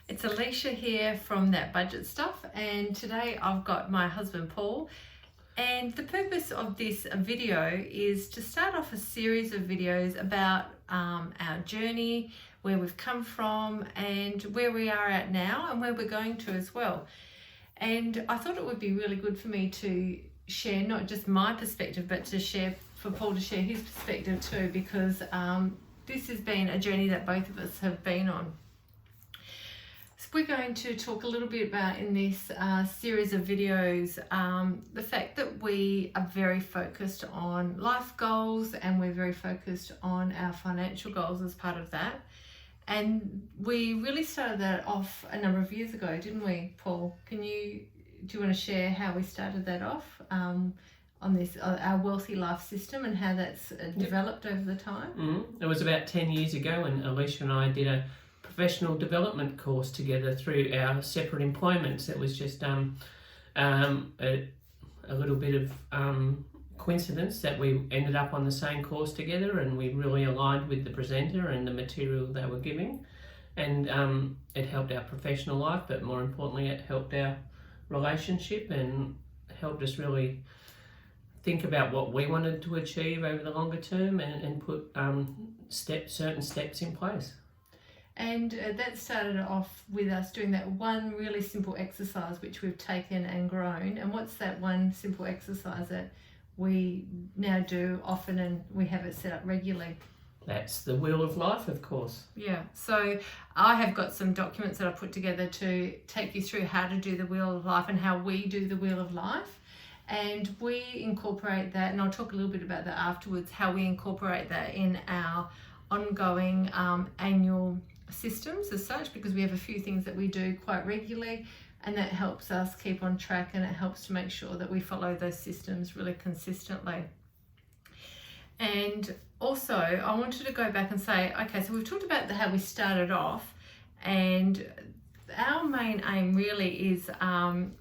It's Alicia here from That Budget Stuff, and today I've got my husband Paul, and the purpose of this video is to start off a series of videos about our journey, where we've come from and where we are at now and where we're going to as well. And I thought it would be really good for me to share not just my perspective, but for Paul to share his perspective too, because this has been a journey that both of us have been on. So we're going to talk a little bit about in this series of videos the fact that we are very focused on life goals, and we're very focused on our financial goals as part of that. And we really started that off a number of years ago, didn't we, Paul? Do you want to share how we started that off on this our wealthy life system and how that's developed over the time? It was about 10 years ago, and Alicia and I did a professional development course together through our separate employments. It was just a little bit of coincidence that we ended up on the same course together, and we really aligned with the presenter and the material they were giving, and it helped our professional life, but more importantly it helped our relationship and helped us really think about what we wanted to achieve over the longer term and put certain steps in place. And that started off with us doing that one really simple exercise which we've taken and grown. And what's that one simple exercise that we now do often and we have it set up regularly? That's the Wheel of Life, of course. Yeah, so I have got some documents that I put together to take you through how to do the Wheel of Life and how we do the Wheel of Life. And we incorporate that, and I'll talk a little bit about that afterwards, how we incorporate that in our ongoing annual systems as such, because we have a few things that we do quite regularly, and that helps us keep on track, and it helps to make sure that we follow those systems really consistently. And also I wanted to go back and say, okay, so we've talked about how we started off, and our main aim really is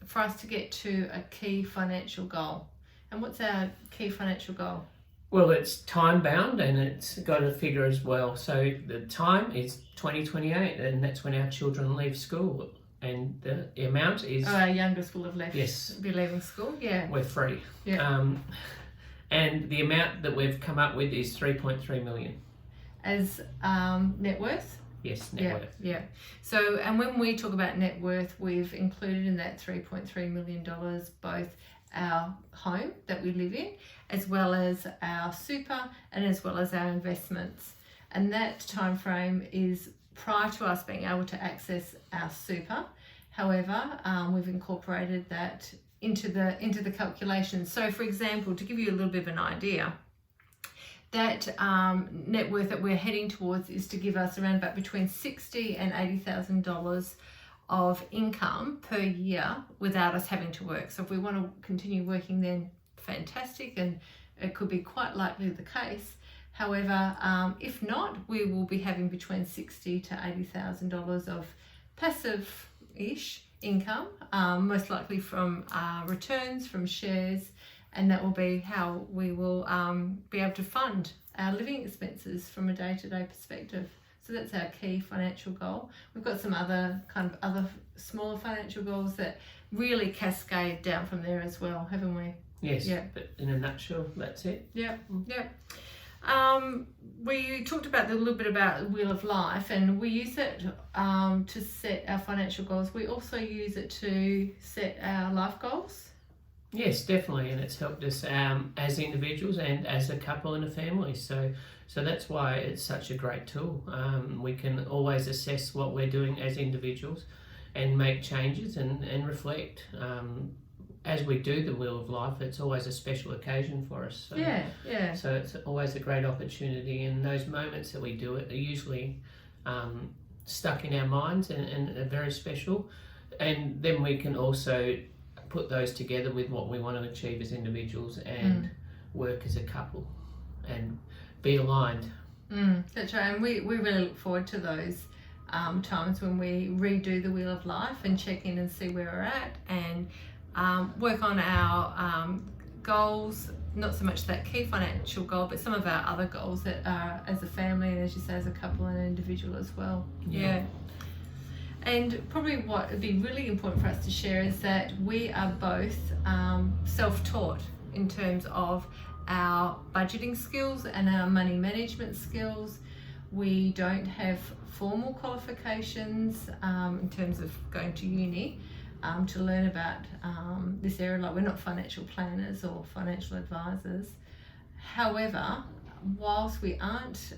for us to get to a key financial goal. And what's our key financial goal? Well, it's time bound, and it's got a figure as well. So the time is 2028, and that's when our children leave school. And the amount is... our youngest will have left. Yes. Be leaving school, yeah. We're free. Yeah. And the amount that we've come up with is 3.3 million. As net worth? Yes, net worth. Yeah. So, and when we talk about net worth, we've included in that $3.3 million both our home that we live in, as well as our super, and as well as our investments. And that time frame is prior to us being able to access our super. However, we've incorporated that into the calculation. So for example, to give you a little bit of an idea, that net worth that we're heading towards is to give us around about between $60,000 and $80,000 of income per year without us having to work. So if we want to continue working, then fantastic, and it could be quite likely the case. However, if not, we will be having between $60,000 to $80,000 of passive-ish income, most likely from returns from shares, and that will be how we will be able to fund our living expenses from a day-to-day perspective. So that's our key financial goal. We've got some other smaller financial goals that really cascade down from there as well, haven't we? Yes, yeah. But in a nutshell, that's it. Yeah, yeah. We talked about a little bit about the Wheel of Life, and we use it to set our financial goals. We also use it to set our life goals. Yes, definitely, and it's helped us as individuals and as a couple and a family. So that's why it's such a great tool. We can always assess what we're doing as individuals and make changes and reflect. As we do the Wheel of Life, it's always a special occasion for us. So, yeah. So it's always a great opportunity, and those moments that we do it are usually stuck in our minds and are very special. And then we can also put those together with what we want to achieve as individuals and work as a couple and be aligned. That's right, and we really look forward to those times when we redo the Wheel of Life and check in and see where we're at, and work on our goals, not so much that key financial goal, but some of our other goals that are as a family and, as you say, as a couple and an individual as well. Yeah. And probably what would be really important for us to share is that we are both self-taught in terms of our budgeting skills and our money management skills. We don't have formal qualifications in terms of going to uni to learn about this area. Like, we're not financial planners or financial advisors. However, whilst we aren't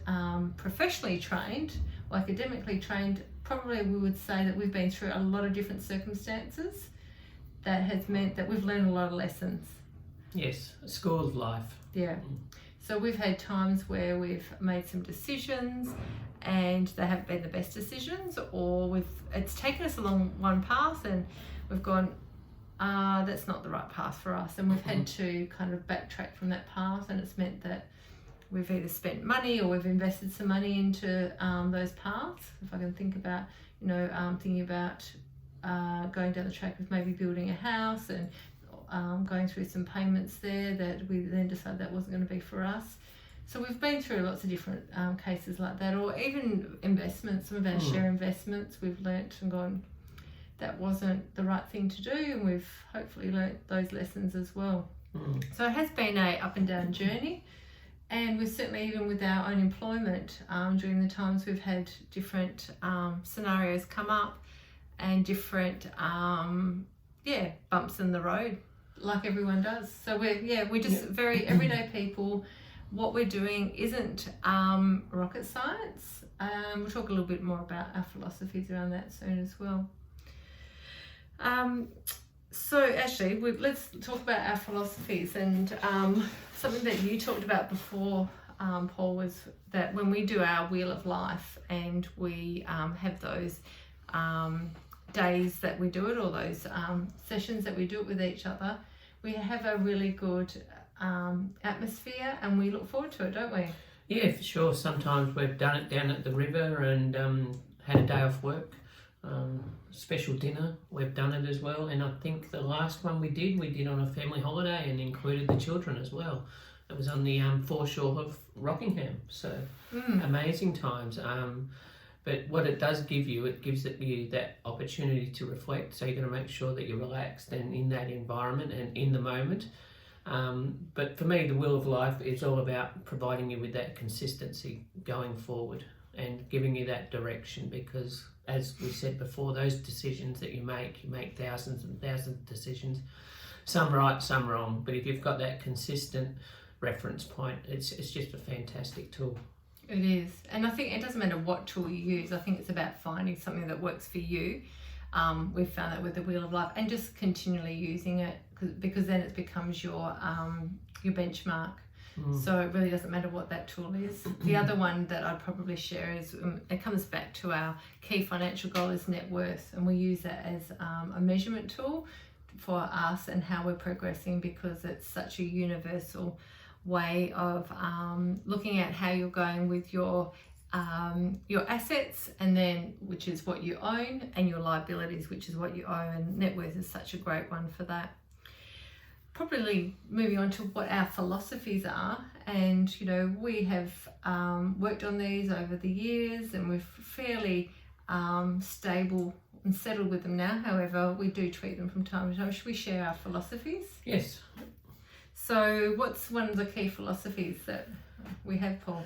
professionally trained or academically trained, probably we would say that we've been through a lot of different circumstances that has meant that we've learned a lot of lessons. Yes, a school of life. Yeah. So we've had times where we've made some decisions and they haven't been the best decisions, or it's taken us along one path and we've gone, that's not the right path for us, and we've had to kind of backtrack from that path, and it's meant that we've either spent money or we've invested some money into those paths. If I can think about, thinking about going down the track of maybe building a house and going through some payments there that we then decided that wasn't going to be for us. So we've been through lots of different cases like that, or even investments. Some of our share investments, we've learnt and gone, that wasn't the right thing to do, and we've hopefully learnt those lessons as well. So it has been a up and down journey, and we've certainly, even with our own employment, during the times we've had different scenarios come up and different bumps in the road, like everyone does. So we're just very everyday people. What we're doing isn't rocket science. We'll talk a little bit more about our philosophies around that soon as well. So actually, let's talk about our philosophies, and something that you talked about before, Paul, was that when we do our Wheel of Life and we have those days that we do it, or those sessions that we do it with each other, we have a really good atmosphere and we look forward to it, don't we? Yeah, for sure. Sometimes we've done it down at the river and had a day off work. Special dinner, we've done it as well, and I think the last one we did on a family holiday and included the children as well. It was on the foreshore of Rockingham, so amazing times. But what it does give you, it gives you that opportunity to reflect, so you're going to make sure that you're relaxed and in that environment and in the moment. But for me, the Wheel of Life is all about providing you with that consistency going forward and giving you that direction, because as we said before, those decisions that you make thousands and thousands of decisions, some right, some wrong, but if you've got that consistent reference point, it's just a fantastic tool. It is, and I think it doesn't matter what tool you use. I think it's about finding something that works for you. We've found that with the Wheel of Life, and just continually using it, because then it becomes your benchmark. So it really doesn't matter what that tool is. The other one that I'd probably share is, it comes back to our key financial goal is net worth, and we use that as a measurement tool for us and how we're progressing, because it's such a universal way of looking at how you're going with your assets, and then which is what you own, and your liabilities, which is what you owe, and net worth is such a great one for that. Probably moving on to what our philosophies are, and we have worked on these over the years, and we're fairly stable and settled with them now. However, we do tweak them from time to time. Should we share our philosophies? Yes. So what's one of the key philosophies that we have, Paul?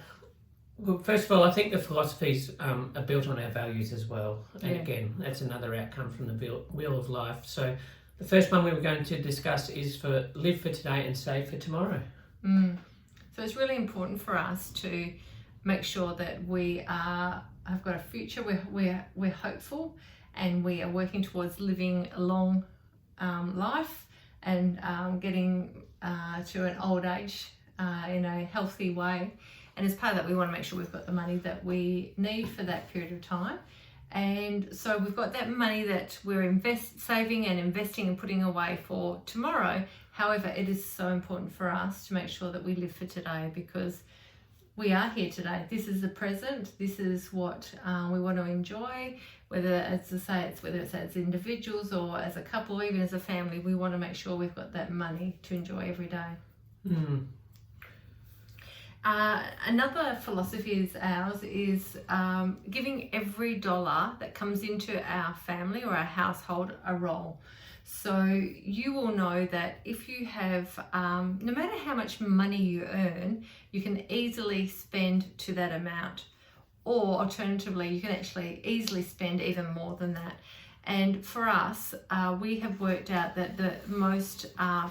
Well, first of all, I think the philosophies are built on our values as well. And again, that's another outcome from the Wheel of Life. So the first one we were going to discuss is for live for today and save for tomorrow. So it's really important for us to make sure that we have got a future. We're hopeful, and we are working towards living a long life and getting to an old age in a healthy way. And as part of that, we want to make sure we've got the money that we need for that period of time. And so we've got that money that we're saving and investing and putting away for tomorrow. However, it is so important for us to make sure that we live for today, because we are here today. This is the present. This is what we want to enjoy, whether, as I say, whether it's as individuals or as a couple, or even as a family. We want to make sure we've got that money to enjoy every day. Another philosophy is ours is giving every dollar that comes into our family or our household a role. So you will know that if you have, no matter how much money you earn, you can easily spend to that amount. Or alternatively, you can actually easily spend even more than that. And for us, we have worked out that the most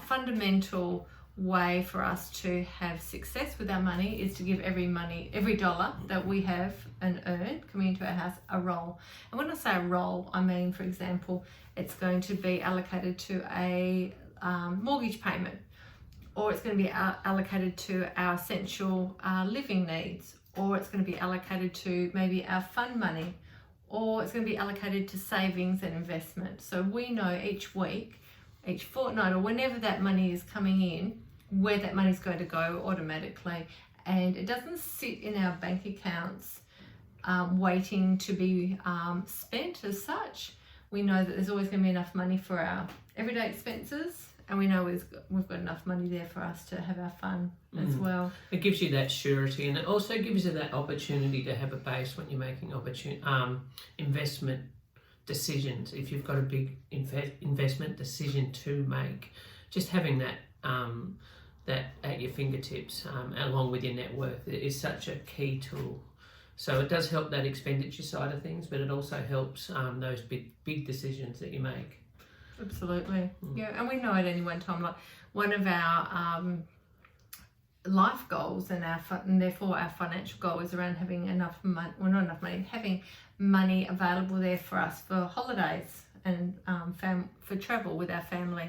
fundamental way for us to have success with our money is to give every dollar that we have and earn coming into our house a role. And when I say a role, I mean, for example, it's going to be allocated to a mortgage payment, or it's going to be allocated to our essential living needs, or it's going to be allocated to maybe our fund money, or it's going to be allocated to savings and investment. So we know each week, each fortnight, or whenever that money is coming in, where that money is going to go automatically. And it doesn't sit in our bank accounts waiting to be spent as such. We know that there's always going to be enough money for our everyday expenses, and we know we've got enough money there for us to have our fun as well. It gives you that surety, and it also gives you that opportunity to have a base when you're making investment decisions. If you've got a big investment decision to make, just having that that at your fingertips, along with your net worth, is such a key tool. So it does help that expenditure side of things, but it also helps those big decisions that you make. Absolutely. Yeah, and we know at any one time, like one of our life goals and therefore our financial goal is around having enough money, well, not enough money, having money available there for us for holidays and for travel with our family.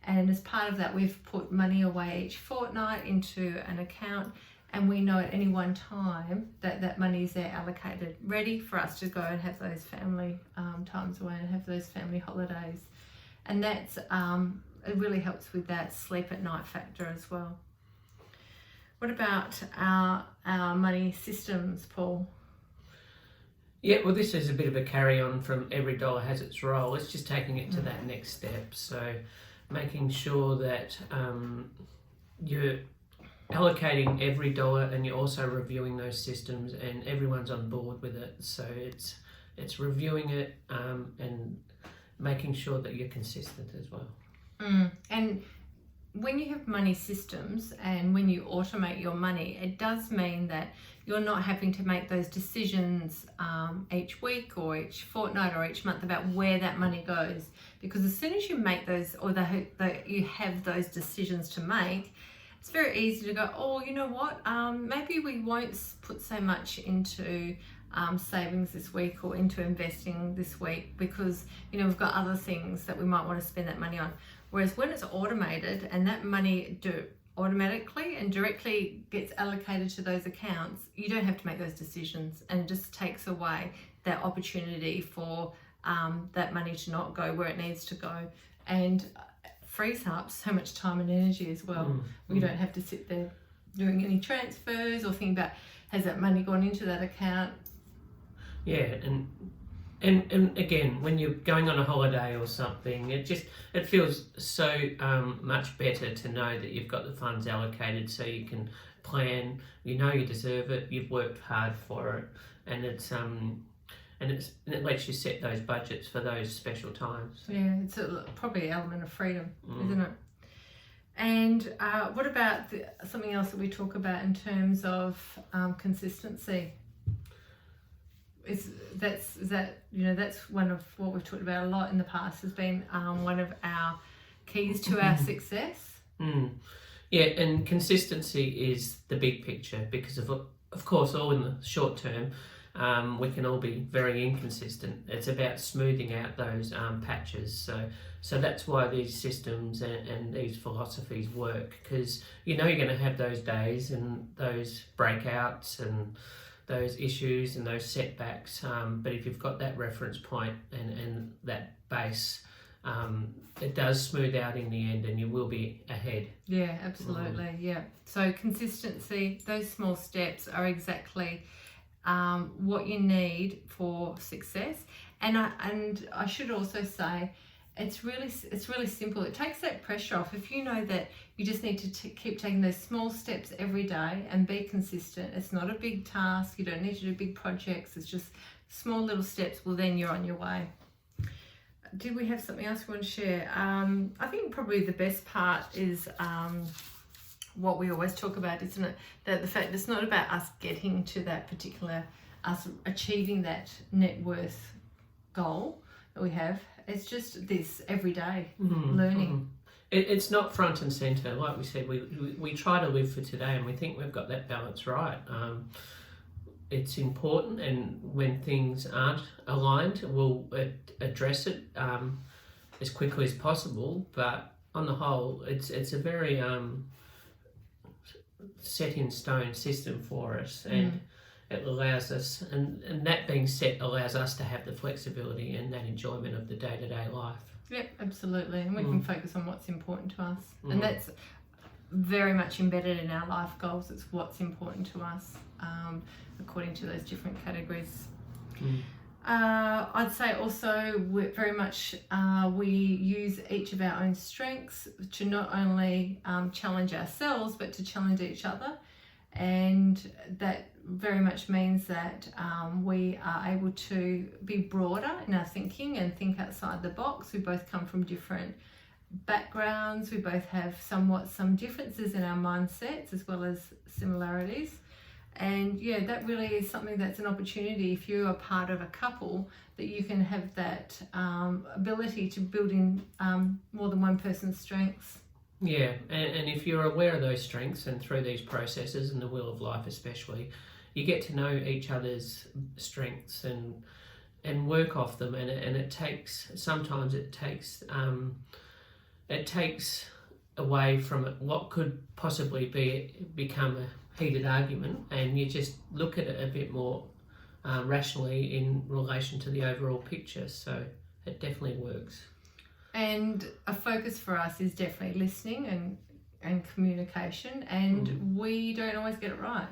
And as part of that, we've put money away each fortnight into an account, and we know at any one time that money is there allocated, ready for us to go and have those family times away and have those family holidays. And that's it really helps with that sleep at night factor as well. What about our money systems, Paul? Yeah, well, this is a bit of a carry on from every dollar has its role. It's just taking it to that next step. So making sure that you're allocating every dollar, and you're also reviewing those systems, and everyone's on board with it. So it's reviewing it and making sure that you're consistent as well. And when you have money systems and when you automate your money, it does mean that you're not having to make those decisions each week or each fortnight or each month about where that money goes. Because as soon as you make those, or you have those decisions to make, it's very easy to go, oh, you know what, maybe we won't put so much into savings this week or into investing this week, because we've got other things that we might want to spend that money on. Whereas when it's automated and that money automatically and directly gets allocated to those accounts, you don't have to make those decisions, and it just takes away that opportunity for that money to not go where it needs to go, and frees up so much time and energy as well. We don't have to sit there doing any transfers or think about, has that money gone into that account? Yeah, and again, when you're going on a holiday or something, it feels so much better to know that you've got the funds allocated, so you can plan. You know you deserve it. You've worked hard for it, and it lets you set those budgets for those special times. Yeah, it's probably an element of freedom, isn't it? And what about something else that we talk about in terms of consistency? That's one of what we've talked about a lot in the past, has been one of our keys to our success. Yeah, and consistency is the big picture, because of course, all in the short term, we can all be very inconsistent. It's about smoothing out those patches. So that's why these systems and these philosophies work, because you're going to have those days and those breakouts and those issues and those setbacks, but if you've got that reference point and that base, it does smooth out in the end, and you will be ahead. Yeah, absolutely. Yeah. So consistency, those small steps are exactly what you need for success. And I should also say, it's really simple. It takes that pressure off. If you know that you just need to keep taking those small steps every day and be consistent. It's not a big task. You don't need to do big projects. It's just small little steps. Well, then you're on your way. Did we have something else we want to share? I think probably the best part is what we always talk about, isn't it? That the fact it's not about us getting to that particular, us achieving that net worth goal that we have. It's just this everyday learning. It's not front and centre. Like we said, we try to live for today, and we think we've got that balance right. It's important, and when things aren't aligned, we'll address it as quickly as possible. But on the whole, it's a very set in stone system for us, and it allows us, and that being set, allows us to have the flexibility and that enjoyment of the day-to-day life. Yep, absolutely. And we can focus on what's important to us. And that's very much embedded in our life goals. It's what's important to us according to those different categories. I'd say also we're very much we use each of our own strengths to not only challenge ourselves but to challenge each other, and that very much means that we are able to be broader in our thinking and think outside the box. We both come from different backgrounds. We both have some differences in our mindsets as well as similarities. And yeah, that really is something that's an opportunity if you're a part of a couple, that you can have that ability to build in more than one person's strengths. Yeah, and if you're aware of those strengths, and through these processes and the Wheel of Life especially, you get to know each other's strengths and work off them, and it takes away from it what could possibly become a heated argument, and you just look at it a bit more rationally in relation to the overall picture. So it definitely works. And a focus for us is definitely listening and communication, and we don't always get it right.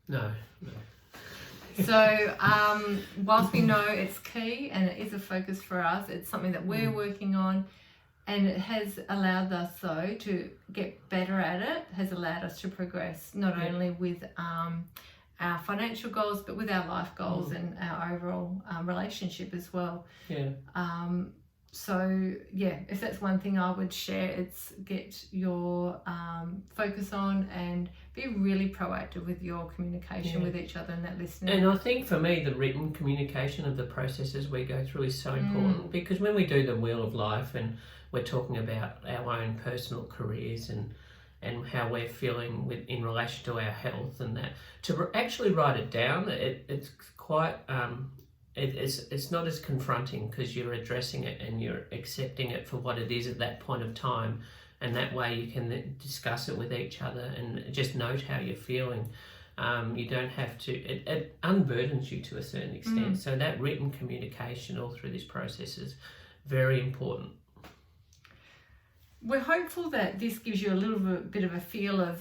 No. So whilst we know it's key and it is a focus for us, it's something that we're working on, and it has allowed us though to get better at it, has allowed us to progress not only with our financial goals but with our life goals and our overall relationship as well. So yeah, if that's one thing I would share, it's get your focus on and be really proactive with your communication with each other and that listening. And I think for me, the written communication of the processes we go through is so important, because when we do the Wheel of Life and we're talking about our own personal careers and how we're feeling in relation to our health, and that to actually write it down, it's quite it's not as confronting, because you're addressing it and you're accepting it for what it is at that point of time, and that way you can then discuss it with each other and just note how you're feeling. You don't have to, it unburdens you to a certain extent. So that written communication all through this process is very important. We're hopeful that this gives you a little bit of a feel of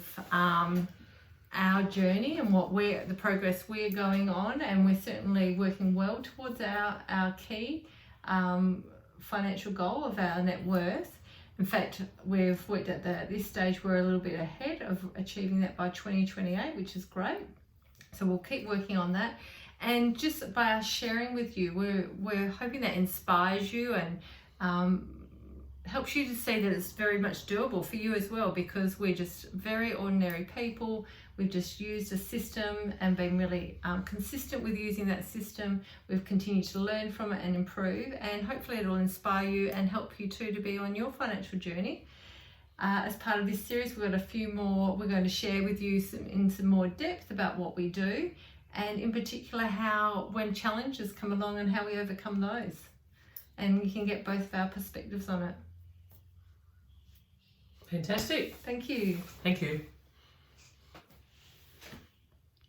our journey and the progress we're going on, and we're certainly working well towards our key financial goal of our net worth. In fact, we've worked at this stage, we're a little bit ahead of achieving that by 2028, which is great. So we'll keep working on that. And just by us sharing with you, we're hoping that inspires you and helps you to see that it's very much doable for you as well, because we're just very ordinary people. We've just used a system and been really consistent with using that system. We've continued to learn from it and improve, and hopefully it will inspire you and help you too to be on your financial journey. As part of this series, we've got a few more we're going to share with you in some more depth about what we do, and in particular how when challenges come along and how we overcome those. And you can get both of our perspectives on it. Fantastic. Thank you. Thank you.